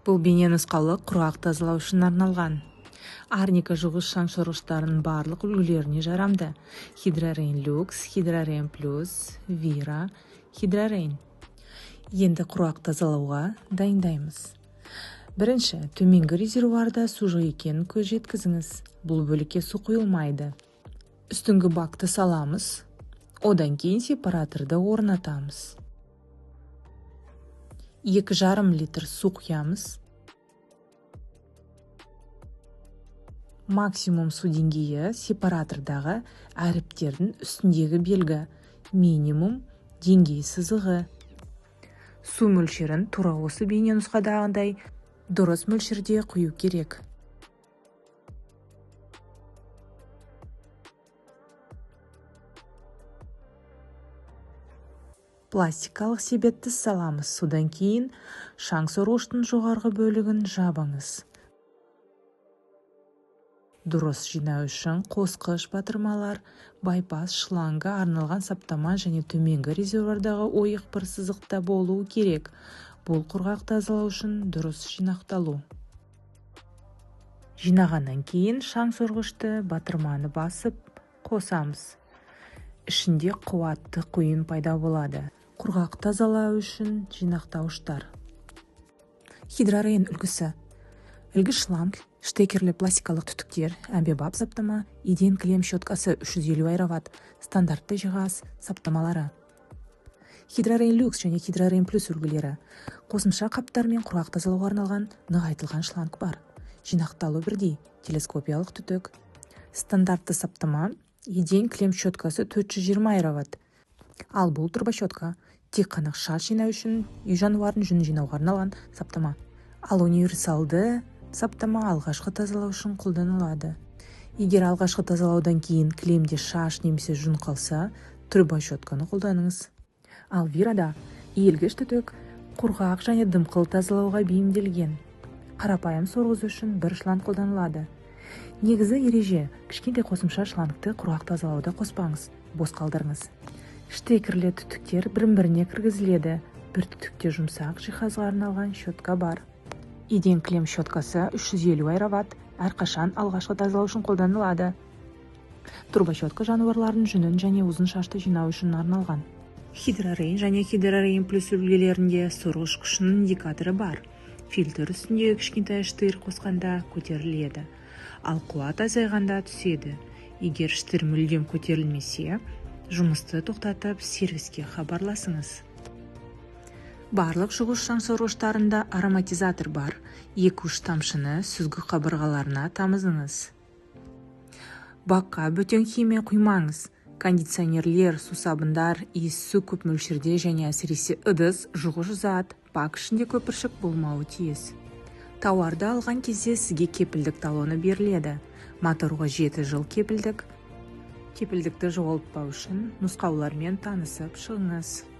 Бұл бейне нұсқалы құрғақ тазалау үшін арналған. Арника жуғыш шаң сорғыштарының барлық үлгілеріне жарамды. Hydra-Rain Luxe, Hydra-Rain Plus, Vira, Hydra-Rain. Енді құрғақ тазалауға дайындаймыз. Бірінші, төменгі резервуарда су жоқ екенін көз жеткізіңіз. Бұл бөлікке су құйылмайды. Үстіңгі бакты саламыз. Одан кейін сепараторды орнатамыз. 2,5 литр су құямыз. Максимум су деңгейі сепаратордағы әріптердің үстіндегі белгі, минимум деңгей сызығы. Су мөлшерін тура осы бейне нұсқадағындай дұрыс мөлшерде құю керек. Пластикалық себетті саламыз. Содан кейін шаң сорғыштың жоғарғы бөлігін жабыңыз. Дұрыс жинау үшін қосқыш батырмалар, байпас шланга арналған саптама және төменгі резервуардағы ойық бір сызықта болуы керек. Бұл құрғақ тазалау үшін дұрыс жинақталу. Жинағаннан кейін шаң сорғышты батырманы басып қосамыз. Ішінде қуатты құйын пайда болады. Құрғақ тазалау үшін жинақтауыштар. Hydra-Rain үлгісі. Ілгіш шланг, штекерлі пластикалық түтіктер, әмбебап саптама, еден кілем щеткасы 350 аэроватт, стандартты жиһаз саптамалары. Hydra-Rain Luxe және Hydra-Rain Plus үлгілері. Қосымша қаптар мен құрғақ тазалауға арналған нығайтылған шланг бар. Жинақталу бірдей, телескопиялық түтік. Стандартты саптама, еден кілем щеткасы 420 аэроватт. Ал бұл турбощетка тек қана шаш жинау үшін үй жануарын жүн жинауға арналған саптама. Ал универсалды саптама алғашқы тазалау үшін қолданылады. Егер алғашқы тазалаудан кейін кілемде шаш немесе жүн қалса, турбощетканы қолданыңыз. Ал Вирада иілгіш түтік құрғақ және дымқыл тазалауға бейімделген. Қарапайым сорғызу үшін бір шланг қолданылады. Негізі ереже, кішкентай қосымша шлангты құрғақ тазалауда қоспаңыз, бос қалдырыңыз. Штекерлі түтіктер бірін-біріне кіргізіледі. Бір түтікте жұмсақ жиһазға арналған щетка бар. Еден кілем щеткасы 350 аэроватт, әрқашан алғашқы тазалау үшін қолданылады. Турбощетка жануарлардың жүнін және ұзын шашты жинау үшін арналған. Hydra-Rain және Hydra-Rain Plus үлгілерінде сорғыш күшінің индикаторы бар. Фильтр үстінде кішкентай штыр қосқанда көтеріледі, ал қуат азайғанда түседі. Егер штыр мүлдем көтерілмесе, жұмысты тоқтатып сервиске хабарласыңыз. Барлық жуғыш шаң сорғыштарында ароматизатор бар. 2-3 тамшыны сүзгі қабырғаларына тамызыңыз. Бакқа бөтен химия құймаңыз. Кондиционерлер, сусабындар, иіссу көп мөлшерде және әсіресе ыдыс, жуғыш зат, бак ішінде көпіршік болмауы тиіс. Тауарды алған кезде сізге кепілдік талоны беріледі. Моторға 7 жыл кепілдік. Кепілдікті жоғалтпау үшін нұсқаулармен танысып шығыңыз.